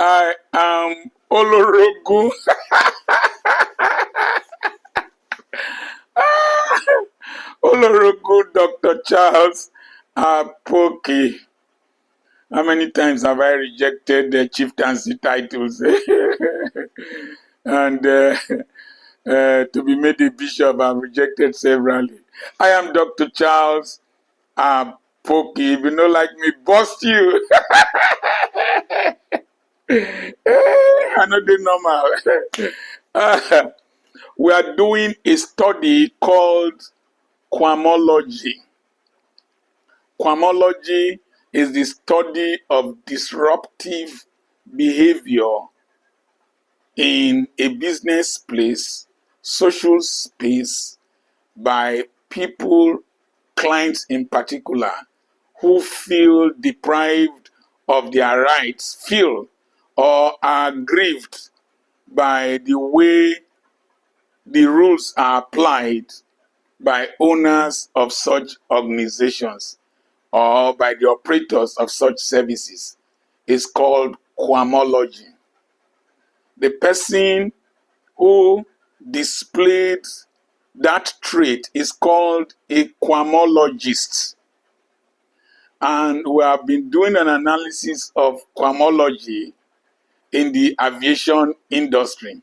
I am Olorogu. Olorogu Dr. Charles Apoki. How many times have I rejected the chieftaincy titles? And to be made a bishop, I've rejected severally. I am Dr. Charles Apoki. If you don't like me, bust you. I know the normal. We are doing a study called Quamology. Quamology is the study of disruptive behavior in a business place, social space, by people, clients in particular, who feel deprived of their rights, feel or are aggrieved by the way the rules are applied by owners of such organizations or by the operators of such services. Is called Quamology. The person who displayed that trait is called a quamologist. And we have been doing an analysis of quamology in the aviation industry.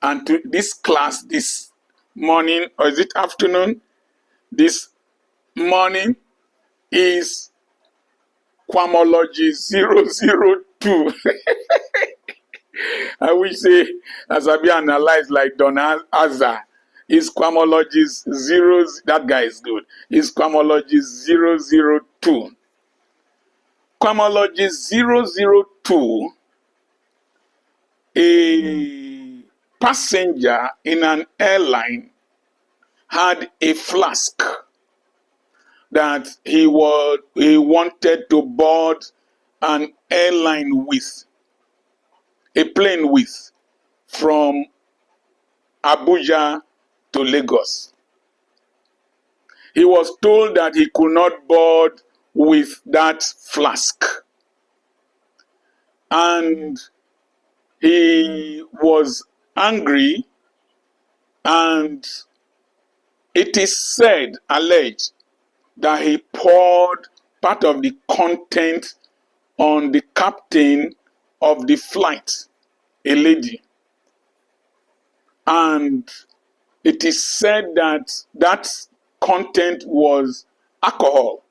And to this class this morning, or is it afternoon? This morning is Quamology 002. I wish say, as I be analyzed like Don Azar, is Quamology's zeros. That guy is good. Is Quamology 002. Quamology 002, a passenger in an airline had a flask that he wanted to board an airline with, a plane with, from Abuja to Lagos. He was told that he could not board with that flask. And he was angry, and it is said, alleged, that he poured part of the content on the captain of the flight, a lady. And it is said that that content was alcohol.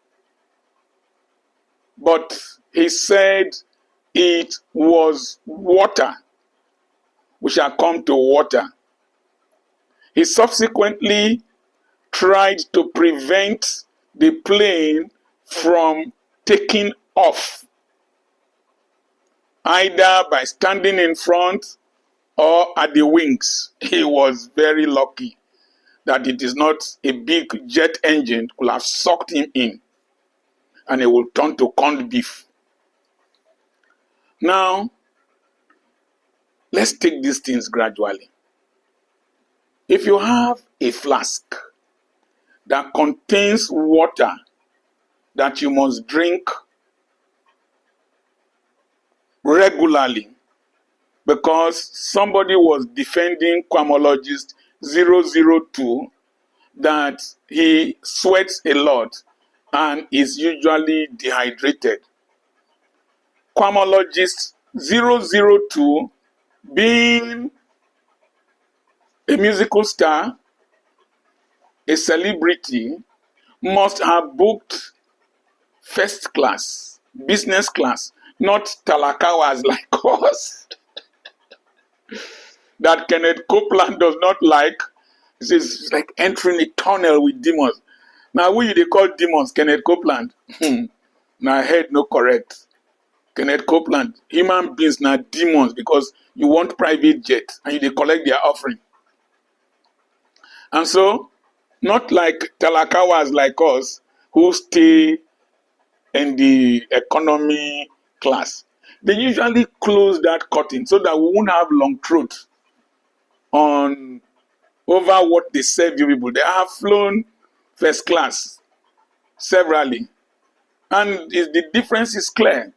But he said it was water. We shall come to water. He subsequently tried to prevent the plane from taking off, either by standing in front or at the wings. He was very lucky that it is not a big jet engine, could have sucked him in and it will turn to corned beef. Now, let's take these things gradually. If you have a flask that contains water that you must drink regularly, because somebody was defending Quamologist 002 that he sweats a lot and is usually dehydrated. Quamologist 002, being a musical star, a celebrity, must have booked first class, business class, not talakawas like us that Kenneth Copeland does not like. He says it's like entering a tunnel with demons. Now, who they call demons? Kenneth Copeland. Now, head no correct. Kenneth Copeland. Human beings now demons because you want private jet and they collect their offering. And so, not like talakawas like us who stay in the economy class. They usually close that curtain so that we won't have long throat on over what they serve you people. They have flown first class severally. And the difference is clear.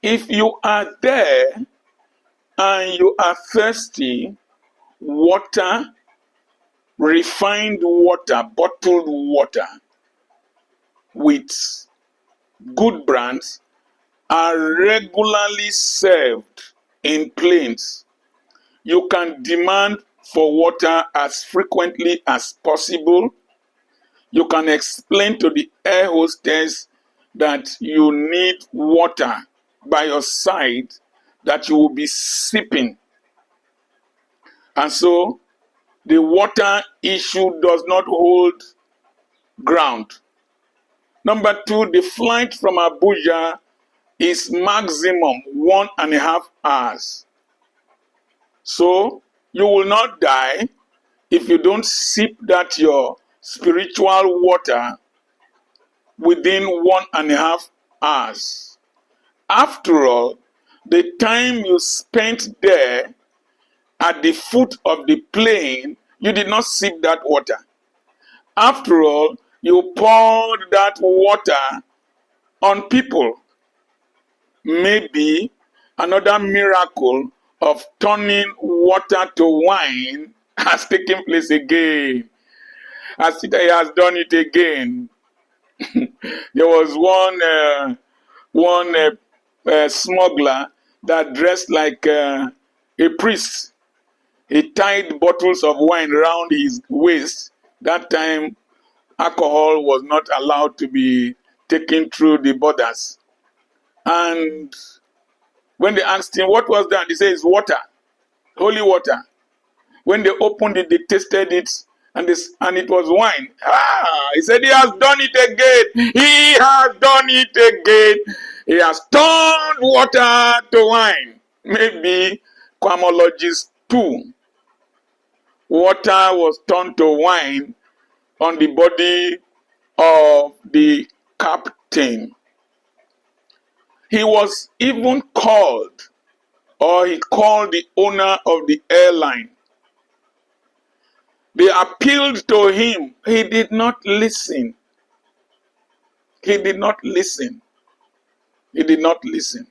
If you are there and you are thirsty, water, refined water, bottled water with good brands are regularly served in planes. You can demand for water as frequently as possible. You can explain to the air hostess that you need water by your side that you will be sipping. And so the water issue does not hold ground. Number two, the flight from Abuja is maximum 1.5 hours. So you will not die if you don't sip that your spiritual water within 1.5 hours. After all, the time you spent there at the foot of the plane, you did not sip that water. After all, you poured that water on people. Maybe another miracle of turning water to wine has taken place again. As it has done it again. There was one smuggler that dressed like a priest. He tied bottles of wine around his waist. That time, alcohol was not allowed to be taken through the borders. And when they asked him, what was that? He said, it's water, holy water. When they opened it, they tasted it, and it was wine. He said, he has done it again. He has done it again. He has turned water to wine. Maybe Quamology's too. Water was turned to wine on the body of the captain. He was even called, or he called the owner of the airline. They appealed to him. He did not listen. He did not listen. He did not listen.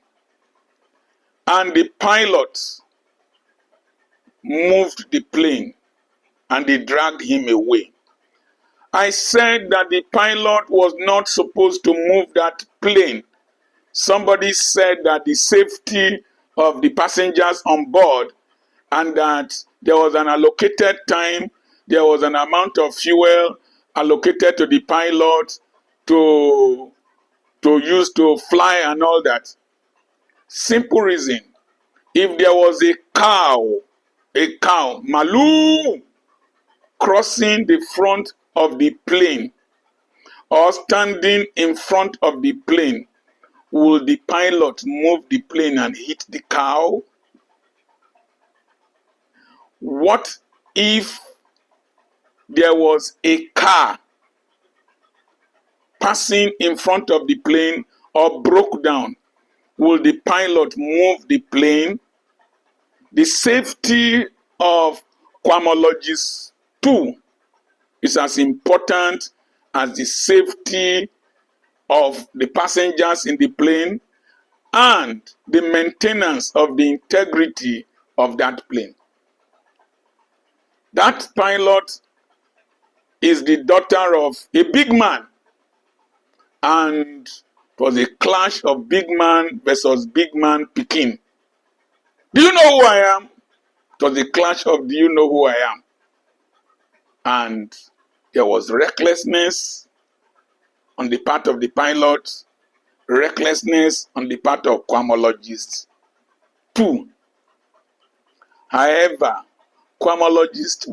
And the pilots moved the plane and they dragged him away. I said that the pilot was not supposed to move that plane. Somebody said that the safety of the passengers on board, and that there was an allocated time, there was an amount of fuel allocated to the pilot to use to fly and all that. Simple reason. If there was a cow, Malu, crossing the front of the plane or standing in front of the plane, will the pilot move the plane and hit the cow? What if there was a car passing in front of the plane or broke down? Will the pilot move the plane? The safety of Quamologists too is as important as the safety of the passengers in the plane and the maintenance of the integrity of that plane. That pilot is the daughter of a big man, and it was a clash of big man versus big man Peking. Do you know who I am? It was a clash of do you know who I am? And there was recklessness on the part of the pilot, recklessness on the part of Quamologists too. However, Quamologist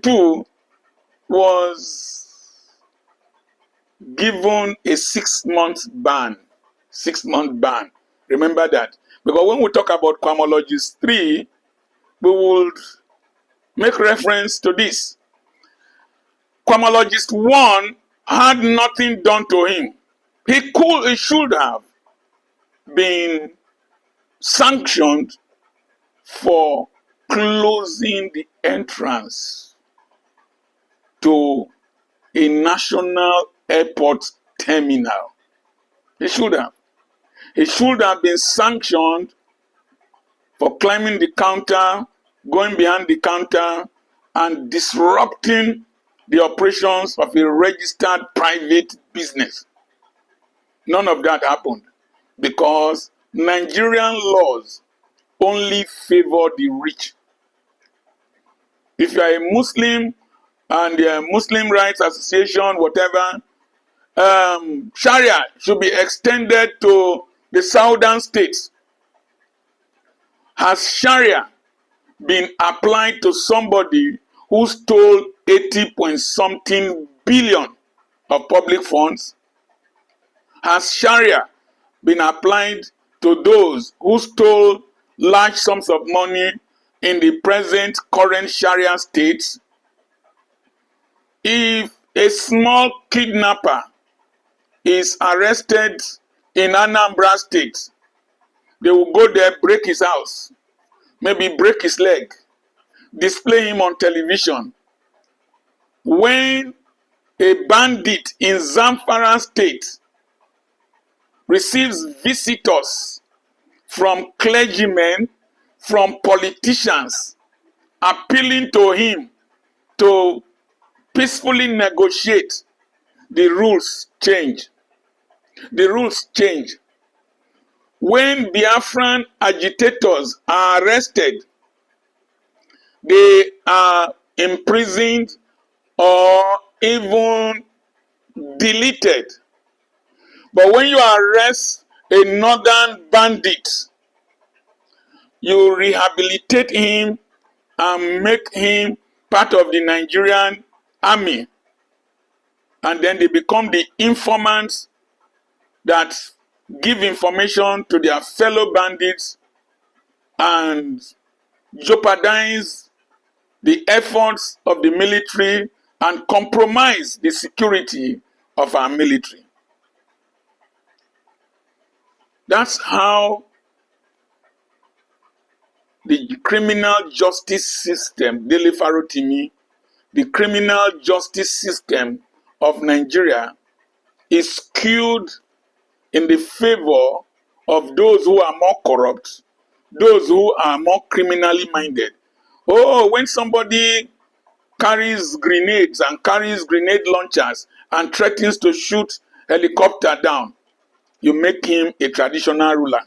2 was given a 6-month ban. 6-month ban. Remember that. Because when we talk about Quamologist 3, we would make reference to this. Quamologist 1 had nothing done to him. He should have been sanctioned for closing the entrance to a national airport terminal. He should have. He should have been sanctioned for climbing the counter, going behind the counter, and disrupting the operations of a registered private business. None of that happened because Nigerian laws only favor the rich. If you are a Muslim and the Muslim Rights Association, whatever, Sharia should be extended to the southern states. Has Sharia been applied to somebody who stole 80 point something billion of public funds? Has Sharia been applied to those who stole large sums of money in the present current Sharia states? If a small kidnapper is arrested in Anambra State, they will go there, break his house, maybe break his leg, display him on television. When a bandit in Zamfara State receives visitors from clergymen, from politicians, appealing to him to peacefully negotiate, the rules change. The rules change. When Biafran agitators are arrested, they are imprisoned or even deleted. But when you arrest a northern bandit, you rehabilitate him and make him part of the Nigerian army. And then they become the informants that give information to their fellow bandits and jeopardize the efforts of the military and compromise the security of our military. That's how the criminal justice system, Dele Farotimi, the criminal justice system of Nigeria is skewed in the favor of those who are more corrupt, those who are more criminally minded. Oh, when somebody carries grenades and carries grenade launchers and threatens to shoot helicopter down, you make him a traditional ruler.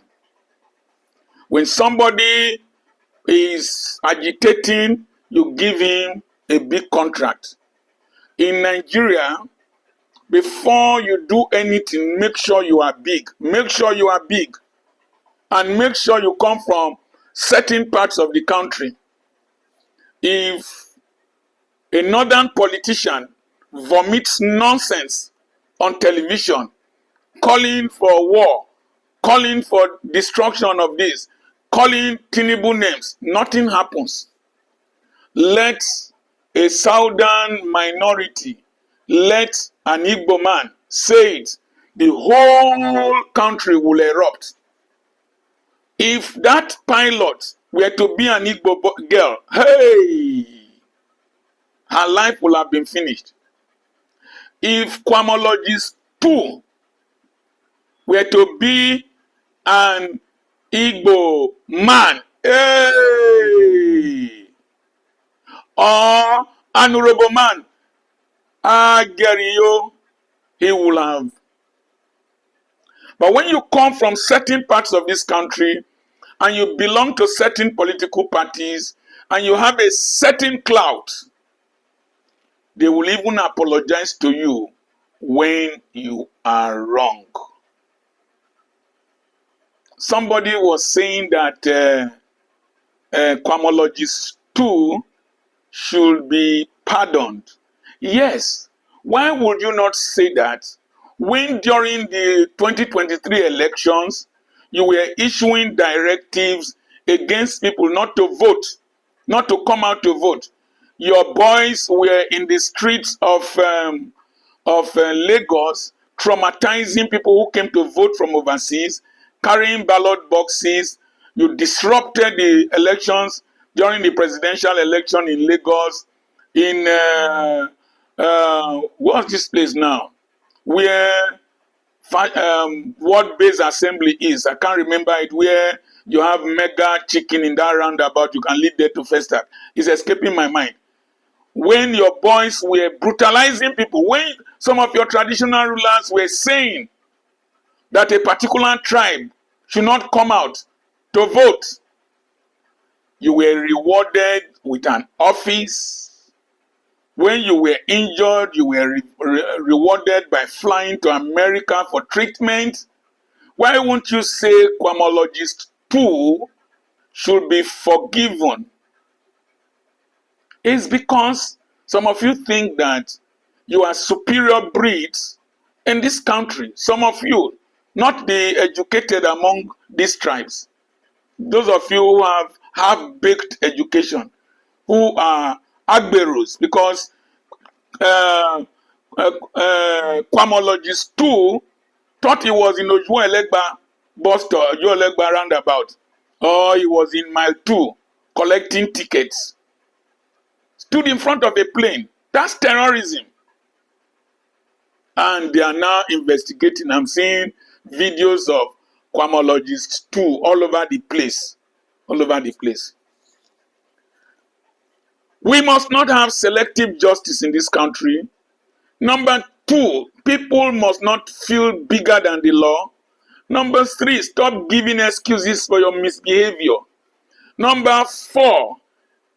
When somebody is agitating, you give him a big contract. In Nigeria, before you do anything, make sure you are big. Make sure you are big. And make sure you come from certain parts of the country. If a northern politician vomits nonsense on television, calling for war, calling for destruction of this, calling Tinubu names, nothing happens. Let a southern minority, let an Igbo man say it, the whole country will erupt. If that pilot were to be an Igbo girl, hey, her life will have been finished. If Quamology 2 were to be an Igbo man, hey, or an Urobo man, Gary, he will have. But when you come from certain parts of this country and you belong to certain political parties and you have a certain clout, they will even apologize to you when you are wrong. Somebody was saying that Kwamology 2 should be pardoned. Yes, why would you not say that when during the 2023 elections you were issuing directives against people not to vote, not to come out to vote? Your boys were in the streets of Lagos, traumatizing people who came to vote from overseas, carrying ballot boxes. You disrupted the elections during the presidential election in Lagos, in what's this place now, where word-based assembly is. I can't remember it, where you have mega chicken in that roundabout. You can lead there to Festac. It's escaping my mind. When your boys were brutalizing people, when some of your traditional rulers were saying that a particular tribe should not come out to vote, you were rewarded with an office. When you were injured, you were rewarded by flying to America for treatment. Why won't you say Quamologists too should be forgiven? It's because some of you think that you are superior breeds in this country. Some of you, not the educated among these tribes. Those of you who have half-baked education, who are agberos, because Kwamologists too thought he was in Ojuelegba bus stop, Ojuelegba roundabout, or he was in mile 2 collecting tickets. Stood in front of a plane. That's terrorism. And they are now investigating. I'm seeing videos of Kwamologists too all over the place. All over the place. We must not have selective justice in this country. Number 2, people must not feel bigger than the law. Number 3, stop giving excuses for your misbehavior. Number 4,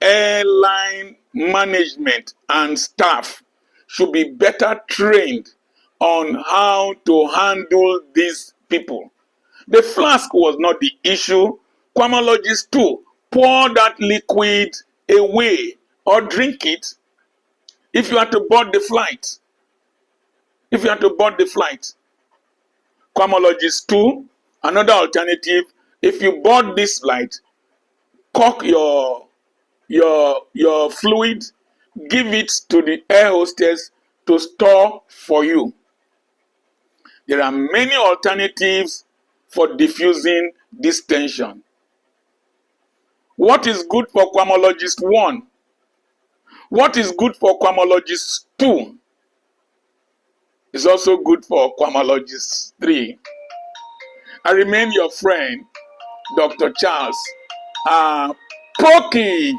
airline management and staff should be better trained on how to handle these people. The flask was not the issue. Quamologists too, pour that liquid away or drink it if you are to board the flight. If you are to board the flight. Quamologists too, another alternative, if you board this flight, cork your fluid, give it to the air hostess to store for you. There are many alternatives for diffusing this tension. What is good for Quamologist 1? What is good for Quamologist 2 is also good for Quamologist 3. I remain your friend, Dr. Charles Apoki.